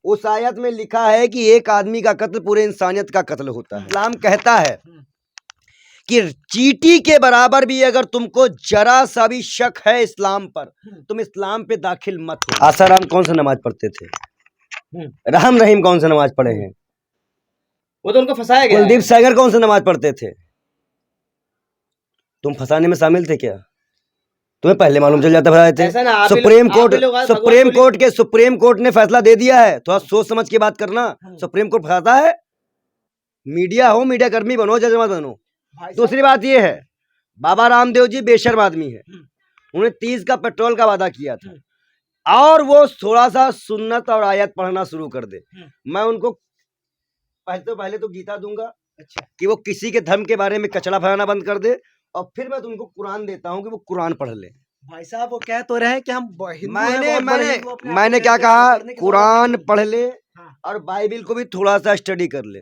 उस आयत में लिखा है कि एक आदमी का कत्ल पूरे इंसानियत का कत्ल होता है। इस्लाम कहता है कि चींटी के बराबर भी अगर तुमको जरा सा भी शक है इस्लाम पर, तुम इस्लाम पे दाखिल मत हो। आसाराम कौन सा नमाज पढ़ते थे? राम रहीम कौन सा नमाज पढ़े हैं? वो तो उनको फंसाया गया। कुलदीप सागर कौन सा नमाज पढ़ते थे? तुम फंसाने में शामिल थे क्या? तुम्हें पहले मालूम चल जाता थे। सुप्रीम कोर्ट ने फैसला दे दिया है, थोड़ा सोच समझ के बात करना। सुप्रीम कोर्ट फंसाता है, मीडिया हो, मीडिया कर्मी बनो, जज मत बनो। दूसरी बात ये है, बाबा रामदेव जी बेशर्म आदमी है। उन्हें 30 का पेट्रोल का वादा किया था और वो थोड़ा सा सुन्नत और आयत पढ़ना शुरू कर दे। मैं उनको पहले तो गीता दूंगा कि वो किसी के धर्म के बारे में कचरा फैलाना बंद कर दे, और फिर मैं तुमको कुरान देता हूँ कि वो कुरान पढ़ ले। भाई साहब वो कह तो रहे हैं कि हम मैंने क्या कहा? कुरान पढ़ ले और बाइबिल को भी थोड़ा सा स्टडी कर ले।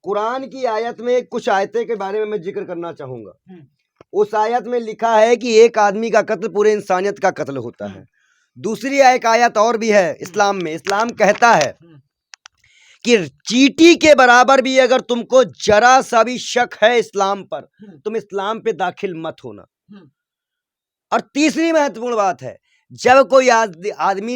कुरान की आयत में कुछ आयतें के बारे में मैं जिक्र करना चाहूंगा। उस आयत में लिखा है कि एक आदमी का कत्ल पूरे इंसानियत का कत्ल होता है। दूसरी एक आयत और भी है इस्लाम में। इस्लाम कहता है कि चींटी के बराबर भी अगर तुमको जरा सा भी शक है इस्लाम पर, तुम इस्लाम पे दाखिल मत होना। और तीसरी महत्वपूर्ण बात है, जब कोई आदमी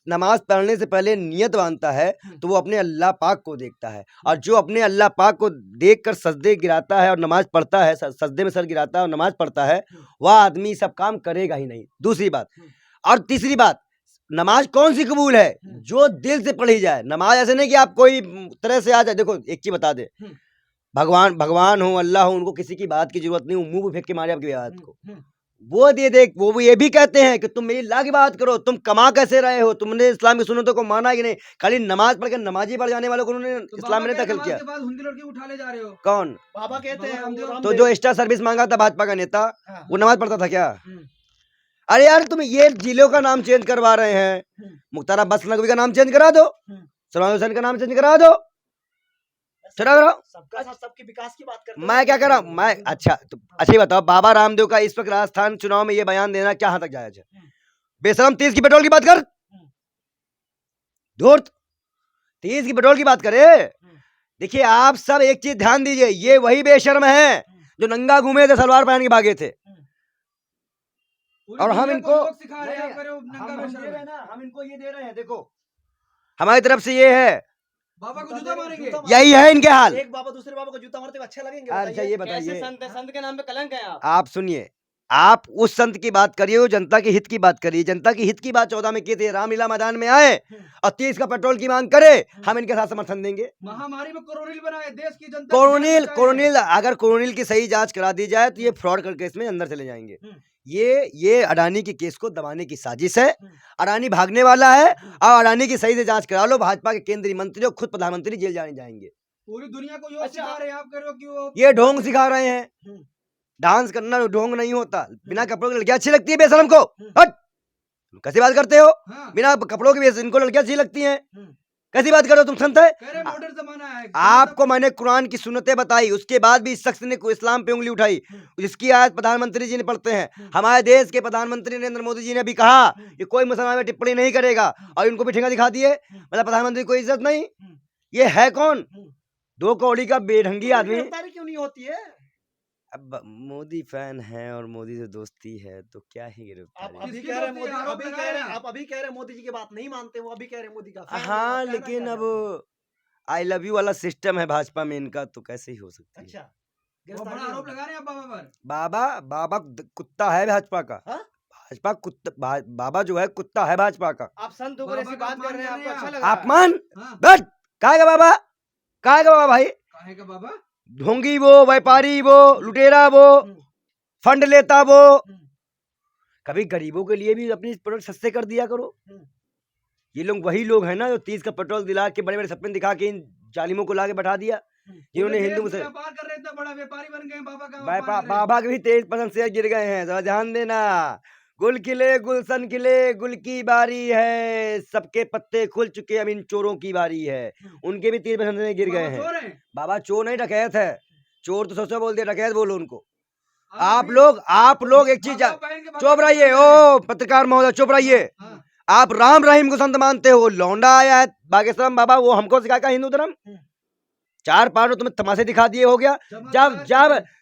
नमाज पढ़ने से पहले नियत बांधता है तो वो अपने अल्लाह पाक को देखता है, और जो अपने अल्लाह पाक को देखकर सजदे गिराता है और नमाज पढ़ता है, सजदे में सर गिराता है और नमाज पढ़ता है, वह आदमी सब काम करेगा ही नहीं। दूसरी बात। और तीसरी बात, नमाज कौन सी कबूल है? जो दिल से पढ़ी जाए। नमाज ऐसे नहीं कि आप कोई तरह से आ जाए। देखो एक चीज बता दे, भगवान हो, अल्लाह हो, उनको किसी की बात की जरूरत नहीं, मुंह पे फेंक के मारे आपकी बात को। वो दे देख, वो ये भी कहते हैं कि तुम मेरी अल्लाह की बात करो, तुम कमा कैसे रहे हो, तुमने इस्लाम की सुन्नतों को माना कि नहीं? खाली नमाज पढ़ के नमाजी बढ़ जाने वालों को उन्होंने इस्लाम में दखल किया। उठा ले जा रहे हो। कौन? बाबा कहते हैं तो जो एक्स्ट्रा सर्विस मांगा था भाजपा का नेता, वो नमाज पढ़ता था क्या? अरे यार तुम ये जिलों का नाम चेंज करवा रहे हैं। मुख्तार अब्बास नकवी का नाम चेंज करा दो, सलमान हुसैन का नाम चेंज करा दो, सबका साथ सबके विकास की बात करते हैं। मैं क्या कर रहा हूँ? मैं अच्छा ही बताओ, बाबा रामदेव का इस वक्त राजस्थान चुनाव में ये बयान देना क्या हद तक जायज है? बेशरम 30 की पेट्रोल की बात कर, धूर्त 30 की पेट्रोल की बात करे। देखिए आप सब एक चीज ध्यान दीजिए, ये वही बेशर्म है जो नंगा घूमे थे, सलवार पहन के भागे थे, और हम इनको ये दे रहे हैं। देखो हमारी तरफ से ये है, बाबा को जूता मारेंगे, यही है इनके हाल। एक बाबा दूसरे बाबा को जूता मारते हुए अच्छा लगेंगे? अच्छा ये बताइए, संत के नाम पे कलंक है आप सुनिए, आप उस संत की बात करिए, वो जनता के हित की बात करिए। जनता की हित की बात 14 में की थी, रामलीला मैदान में आए और 30 का पेट्रोल की मांग करे, हम इनके साथ समर्थन देंगे। महामारी में कोरोनिल बनाए देश की जनता। कोरोनिल अगर कोरोनिल की सही जांच करा दी जाए तो ये फ्रॉड करके इसमें अंदर चले जाएंगे। ये अडानी के केस को दबाने की साजिश है। अडानी भागने वाला है, और अडानी की सही से जांच करा लो। भाजपा के केंद्रीय मंत्री और खुद प्रधानमंत्री जेल जाने जाएंगे। पूरी दुनिया को योग सिखा रहे हैं आप, करो कि वो ये ढोंग सिखा रहे हैं। डांस करना ढोंग नहीं होता। बिना कपड़ों की लड़कियां अच्छी लगती है बेशरम को? हट, कैसी बात करते हो? बिना कपड़ों की इनको लड़कियां अच्छी लगती हैं? कैसी बात करो? तुम संत है? मॉडर्न जमाना है। आपको मैंने कुरान की सुन्नतें बताई, उसके बाद भी इस शख्स ने इस्लाम पे उंगली उठाई, जिसकी आयत प्रधानमंत्री जी ने पढ़ते हैं। हमारे देश के प्रधानमंत्री नरेंद्र मोदी जी ने भी कहा कि कोई मुसलमान में टिप्पणी नहीं करेगा, और इनको भी ठेंगा दिखा दिए। मतलब प्रधानमंत्री को इज्जत नहीं। ये है कौन? 2 कौड़ी का बेढंगी आदमी। क्यों नहीं होती है? अब मोदी फैन है और मोदी से दोस्ती है तो क्या ही गिरफ्तारी। आप अभी कह रहे हैं मोदी जी की बात नहीं मानते, वो अभी कह रहे हैं मोदी का फैन। हाँ लेकिन अब आई लव यू वाला सिस्टम है भाजपा में इनका, तो कैसे ही हो सकता है। अच्छा, वो बड़ा आरोप लगा रहे हैं बाबा पर। बाबा कुत्ता है भाजपा का। भाजपा कुत्ता, बाबा जो है कुत्ता है भाजपा का। आप संत होकर ऐसी बात कर रहे हैं, आपको अच्छा लग रहा है? आप मान बैठ, काहेगा बाबा, काहेगा बाबा भाई, काहेगा बाबा? ढोंगी वो, व्यापारी वो, लुटेरा वो, फंड लेता वो। कभी गरीबों के लिए भी अपनी प्रोडक्ट सस्ते कर दिया करो। ये लोग वही लोग हैं ना जो 30 का पेट्रोल दिला के, बड़े बड़े सपने दिखा के इन जालिमों को लाके बैठा दिया, जिन्होंने हिंदू से व्यापार कर रहे थे, बड़ा व्यापारी बन गए। बाबा के भी 23% शेयर गिर गए हैं। जरा ध्यान देना, गुल खिले गुलशन खिले, गुल की बारी है, सबके पत्ते खुल चुके, अब इन चोरों की बारी है। उनके भी 30% गिर गए हैं। बाबा चोर नहीं, डकैत है। चोर तो सोचो बोल दिया, डकैत बोलो उनको। आप लोग एक चीज चुप रहिए, ओ पत्रकार महोदय चुप रहिए। आप राम रहीम को संत मानते हो, लौंडा आया है बागेश्वरम बाबा, वो हमको सिखाएगा हिंदू धर्म। 4 पार तुम्हें तमाशे दिखा दिए हो गया।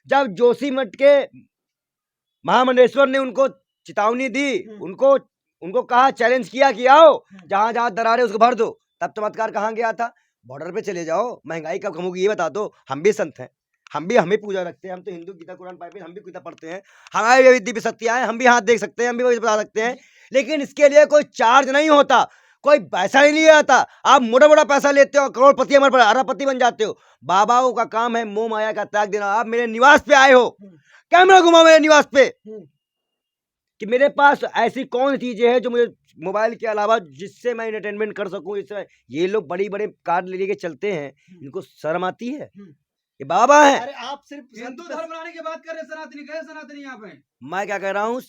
जब जोशी मठ के महामंडलेश्वर ने उनको चेतावनी दी, उनको कहा, चैलेंज किया कि आओ जहां जहां दरार है उसको भर दो, तब चमत्कार कहाँ गया था? बॉर्डर पे चले जाओ, महंगाई कब कम होगी ये बता दो। हम भी संत हैं, हमें पूजा रखते हैं, हम तो हिंदू गीता कुरान बाइबल हम भी गीता पढ़ते हैं, हमारी भी दिव्य शक्तियां हैं, हम भी हाथ देख सकते हैं, हम भी बता सकते हैं, लेकिन इसके लिए कोई चार्ज नहीं होता, कोई पैसा नहीं लिया जाता। आप मोटा मोटा पैसा लेते हो, करोड़पति हमारे पर अरबपति बन जाते हो। बाबाओं का काम है मोह माया का त्याग देना। आप मेरे निवास पे आए हो, कैमरा घुमाओ मेरे निवास पे कि मेरे पास ऐसी कौन चीजें हैं जो मुझे मोबाइल के अलावा जिससे मैं एंटरटेनमेंट कर सकूं। इससे ये लोग बड़ी बड़े कार लेके चलते हैं, इनको शर्म आती है? ये बाबा है। अरे आप सिर्फ हिंदू धर्म बनाने की बात कर रहे, सनातनी कहे सनातनी यहाँ पे। मैं क्या कह रहा हूँ,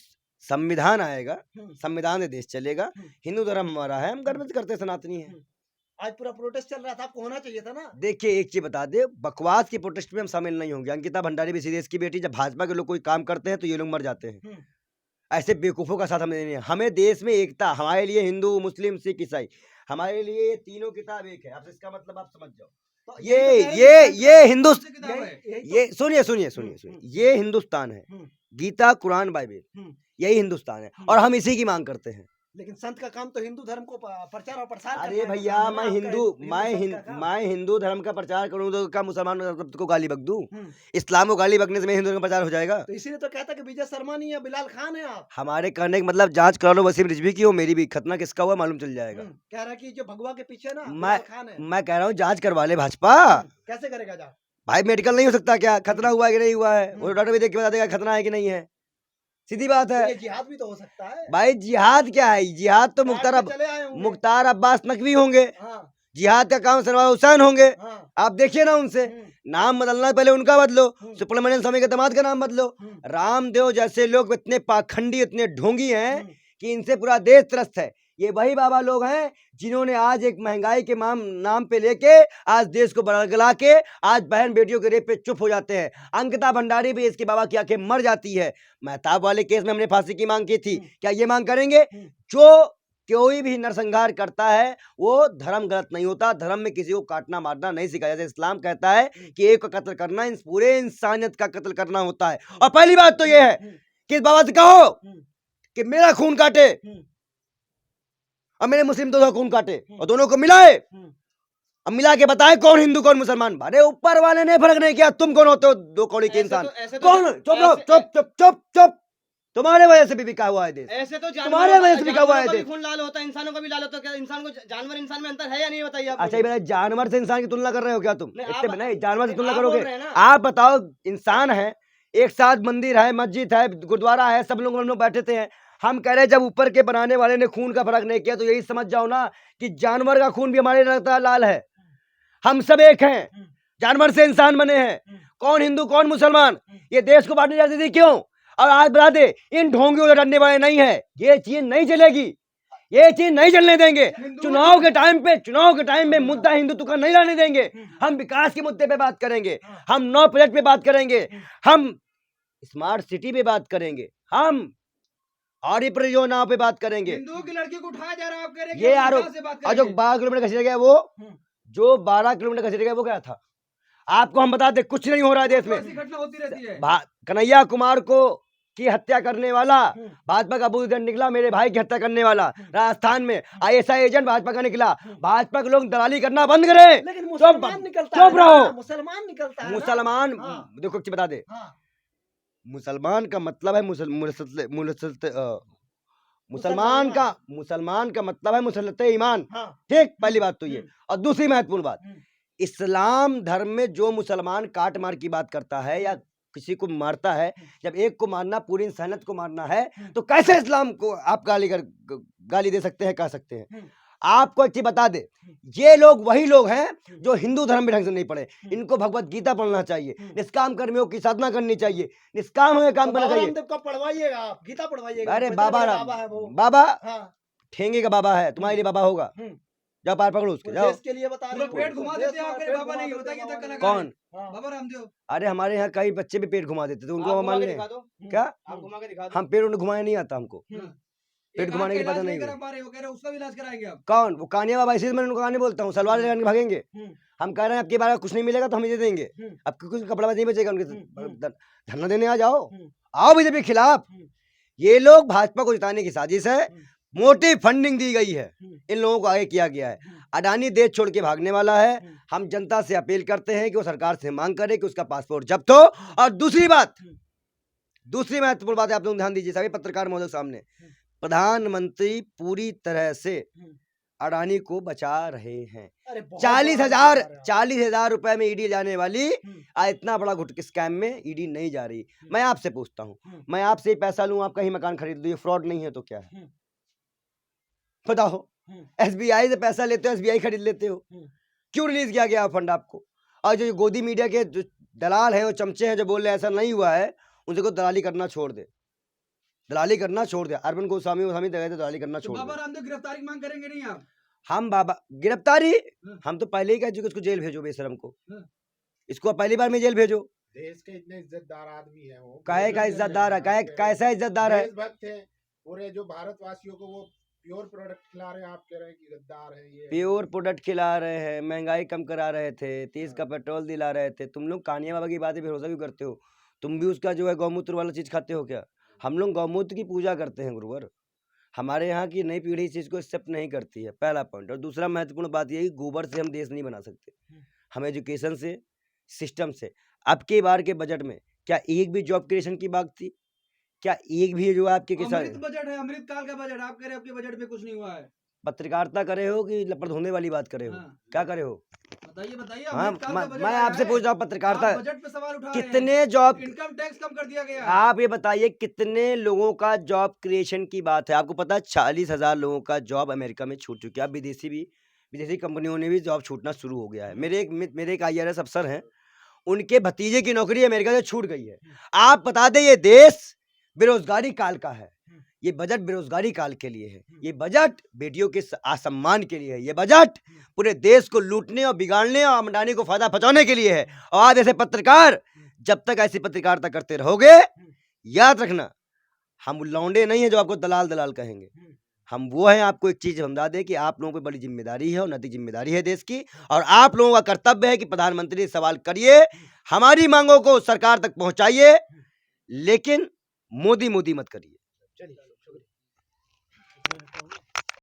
संविधान आएगा, संविधान से देश चलेगा, हिंदू धर्म हमारा है, हम गर्व से करते सनातनी है। आज पूरा प्रोटेस्ट चल रहा था, आपको होना चाहिए था ना। देखिए एक चीज बता दे, बकवास की प्रोटेस्ट में हम शामिल नहीं होंगे। अंकिता भंडारी भी सीधे की बेटी, जब भाजपा के लोग कोई काम करते हैं तो ये लोग मर जाते हैं। ऐसे बेवकूफों का साथ हमें नहीं है। हमें देश में एकता, हमारे लिए हिंदू मुस्लिम सिख ईसाई, हमारे लिए ये तीनों किताब एक है। अब इसका मतलब आप समझ जाओ। तो ये हिंदुस्तान, ये सुनिए, ये हिंदुस्तान है, गीता कुरान बाइबल यही हिंदुस्तान है, और हम इसी की मांग करते हैं। लेकिन संत का काम तो हिंदू धर्म को प्रचार और प्रसार करना अरे है। भैया, मैं हिंदू धर्म का प्रचार करूं तो क्या मुसलमान को गाली बक दूं? इस्लाम को गाली बकने से मैं हिंदू धर्म का प्रचार हो जाएगा? तो इसीलिए तो कहता कि विजय शर्मा नहीं है, बिलाल खान है आप। हमारे कहने का मतलब जांच करा लो वसीम रिजवी की हो, मेरी भी, खतना किसका हुआ मालूम चल जाएगा। कह रहा कि जो भगवा के पीछे ना मैं बिलाल खान है। मैं कह रहा हूँ जांच करवा ले भाजपा। कैसे करेगा जांच? भाई मेडिकल नहीं हो सकता क्या? खतना हुआ है कि नहीं हुआ है, वो डॉक्टर भी देख के बता देगा खतना है कि नहीं है। सीधी बात है। ये जिहाद भी तो हो सकता है भाई जिहाद क्या है? जिहाद तो मुख्तार अब्बास नकवी होंगे, जिहाद का काम सरवार हुसैन होंगे। आप देखिए ना, उनसे नाम बदलना, पहले उनका बदलो, सुब्रमण्यम स्वामी के दामाद का नाम बदलो। रामदेव जैसे लोग इतने पाखंडी, इतने ढोंगी हैं कि इनसे पूरा देश त्रस्त है। ये वही बाबा लोग हैं जिन्होंने आज एक महंगाई के नाम पे लेके आज देश को बरगला के आज बहन बेटियों के रेप पे चुप हो जाते हैं। अंकिता भंडारी भी इसके बाबा की आंखें मर जाती है। मेहताब वाले केस में हमने फांसी की मांग की थी, क्या ये मांग करेंगे? जो कोई भी नरसंहार करता है वो धर्म गलत नहीं होता, धर्म में किसी को काटना मारना नहीं सिखाया। जैसे इस्लाम कहता है कि एक का कत्ल करना इस पूरे इंसानियत का कत्ल करना होता है। और पहली बात तो ये है कि इस बाबा से कहो कि मेरा खून काटे और मेरे मुस्लिम दोस्तों का खून काटे और दोनों को मिलाए, अब मिला के बताए कौन हिंदू कौन मुसलमान। अरे ऊपर वाले ने फर्क नहीं किया, तुम कौन होते हो? दो कौड़ी के इंसान कौन? चुप, तुम्हारे वजह से भी बिका हुआ है देश, ऐसे तो तुम्हारे वजह से बिका हुआ है देश। खून लाल होता है, इंसानों का भी लाल होता है। क्या इंसान को जानवर इंसान में अंतर है या नहीं, बताइए आप। अच्छा ये जानवर से इंसान की तुलना कर रहे हो क्या तुम? नहीं, जानवर से तुलना आप करोगे? बोल रहे हैं ना। आप बताओ, इंसान है, एक साथ मंदिर है, मस्जिद है, गुरुद्वारा है, सब लोग बैठे थे। हम कह रहे जब ऊपर के बनाने वाले ने खून का फर्क नहीं किया तो यही समझ जाओ ना कि जानवर का खून भी हमारे लगता है लाल है। हम सब एक हैं, जानवर से इंसान बने हैं। कौन हिंदू कौन मुसलमान, ये देश को बांटने जाती थी क्यों? और आज बता दे, इन ढोंगियों से डरने वाले नहीं है, ये चीज नहीं चलेगी, ये चीज नहीं चलने देंगे। चुनाव के टाइम में मुद्दा हिंदुत्व का नहीं लाने देंगे। हम विकास के मुद्दे पे बात करेंगे, हम नौ प्रोजेक्ट पे बात करेंगे, हम स्मार्ट सिटी पे बात करेंगे, हम और परियोजनाओं पे बात करेंगे। हिंदुओं की लड़की को उठाया जा रहा है, आप कह रहे हैं ये आरोप, और जो 12 किलोमीटर घसीटा गया वो, जो 12 किलोमीटर घसीटा गया वो क्या था? आपको हम बता दें कुछ नहीं हो रहा है देश में। घटना होती रहती है। कन्हैया कुमार को की हत्या करने वाला भाजपा का बुजदन निकला, मेरे भाई की हत्या करने वाला राजस्थान में आईएसआई एजेंट भाजपा का निकला। भाजपा के लोग दलाली करना बंद करें। लेकिन मुसलमान निकलता चुप रहो। मुसलमान निकलता है। मुसलमान देखो कुछ बता दे, मुसलमान का मतलब है मुसलमान का मतलब है मुसलत ईमान। ठीक, पहली बात तो ये। और दूसरी महत्वपूर्ण बात, इस्लाम धर्म में जो मुसलमान काट मार की बात करता है या किसी को मारता है, जब एक को मारना पूरी इंसानियत को मारना है तो कैसे इस्लाम को आप गाली दे सकते हैं, कह सकते हैं? आपको एक चीज बता दे, ये लोग वही लोग हैं जो हिंदू धर्म में ढंग से नहीं पढ़े। इनको भगवत गीता पढ़ना चाहिए, निष्काम कर्मियों की साधना करनी चाहिए, निष्काम हमें काम करना चाहिए। पढ़वाइएगा आप, गीता पढ़वाइएगा। अरे बाबा ठेंगे का बाबा है, तुम्हारे लिए बाबा होगा। जाओ पार पकड़ो उसके, जाओ। के लिए बता रहे, पेट घुमा देते हैं आपके बाबा नहीं होता गीता कलाकार। कौन? बाबा रामदेव। अरे हमारे यहाँ कई बच्चे भी पेट घुमा देते थे, उनको मान लें क्या? आप घुमा के दिखा दो। हम पेट घुमाया नहीं आता हमको। पेट एक घुमाने आंख की का पता इलाज नहीं नहीं है। करा पा रहे हो, कह रहे हो उसका भी इलाज कराएंगे आप। कौन वो कानिया बाबा? इसी मैं उनको कहानी बोलता हूँ, सलवार लेकर के भागेंगे। हम कह रहे हैं आपकी बार कुछ नहीं मिलेगा तो हम इसे देंगे। अब कुछ कपड़ा नहीं बचेगा उनके, धरना देने आ जाओ, आओ बीजेपी के खिलाफ। ये लोग भाजपा को जिताने की साजिश है, मोटी फंडिंग दी गई है, इन लोगों को आगे किया गया है। अडानी देश छोड़ के भागने वाला है। हम जनता से अपील करते हैं कि वो सरकार से मांग करे कि उसका पासपोर्ट जब्त हो। और दूसरी महत्वपूर्ण बात है, आप लोग ध्यान दीजिए सभी पत्रकार महोदय सामने, प्रधानमंत्री पूरी तरह से अडानी को बचा रहे हैं। 40,000 रुपए में ईडी जाने वाली इतना बड़ा घुट स्कैम में ईडी नहीं जा रही। मैं आपसे पूछता हूं, मैं आपसे पैसा लूं, आप कहीं मकान खरीद लो, ये फ्रॉड नहीं है तो क्या है? बताओ, एसबीआई से पैसा लेते हो, एसबीआई खरीद लेते हो, क्यों रिलीज किया गया फंड आपको? और जो गोदी मीडिया के जो दलाल हैं, वो चमचे हैं जो बोल रहे हैं ऐसा नहीं हुआ है, उनसे को दलाली करना छोड़ दे, दलाली करना छोड़ दे। अरविंद गोस्वामी दलाली करना तो छोड़ बाबा दे। रामदेव गिरफ्तारी की मांग करेंगे नहीं आप? हम बाबा गिरफ्तारी, हम तो पहले ही कह चुके इसको जेल भेजो, बेशरम को, इसको पहली बार में जेल भेजो। देश के इतने इज्जतदार आदमी है वो, काहे का इज्जतदार है? काहे कैसा इज्जतदार है? देशभक्त है पूरे, जो भारतवासियों को वो प्योर प्रोडक्ट खिला रहे हैं, आप कह रहे हैं कि गद्दार है ये। प्योर प्रोडक्ट खिला रहे हैं, महंगाई कम करा रहे थे, 30 का पेट्रोल दिला रहे थे। तुम लोग कानिया बाबा की बातें भरोसा क्यों करते हो? तुम भी उसका जो है गौमूत्र वाला चीज खाते हो क्या? हम लोग गौमूत्र की पूजा करते हैं गुरुवर। हमारे यहाँ की नई पीढ़ी इस चीज को एक्सेप्ट नहीं करती है, पहला पॉइंट। और दूसरा महत्वपूर्ण बात यही, गोबर से हम देश नहीं बना सकते, हम एजुकेशन से, सिस्टम से। अब के बार के बजट में क्या एक भी जॉब क्रिएशन की बात थी? क्या एक भी जो आपके किसान अमृत बजट है, अमृत काल का बजट, आप कह रहे हो आपके बजट में कुछ नहीं हुआ है। पत्रकारिता करे हो कि लपड़ धोने वाली बात करे हो? क्या करे हो? बताइए हाँ, अमृत काल का बजट मैं आया आपसे है, पूछ रहा हूँ पत्रकारिता, आप बजट पे सवाल उठा रहे हैं। कितने जॉब, इनकम टैक्स कम कर दिया गया है। आप ये बताइए कितने लोगों का जॉब क्रिएशन की बात है? आपको पता है 40,000 लोगों का जॉब अमेरिका में छूट चुका है। अब विदेशी कंपनियों ने भी जॉब छूटना शुरू हो गया है। मेरे एक IRS अफसर हैं, उनके भतीजे की नौकरी अमेरिका से छूट गई है। आप बता दें, ये देश बेरोजगारी काल का है, ये बजट बेरोजगारी काल के लिए है, ये बजट बेटियों के असम्मान के लिए है, ये बजट पूरे देश को लूटने और बिगाड़ने और अडानी को फायदा पहुंचाने के लिए है। और आज ऐसे पत्रकार, जब तक ऐसी पत्रकारिता करते रहोगे, याद रखना, हम लौंडे नहीं है जो आपको दलाल कहेंगे। हम वो हैं, आपको एक चीज समझा दे कि आप लोगों को बड़ी जिम्मेदारी है और नैतिक जिम्मेदारी है देश की, और आप लोगों का कर्तव्य है कि प्रधानमंत्री से सवाल करिए, हमारी मांगों को सरकार तक पहुंचाइए, लेकिन मोदी मत करिए।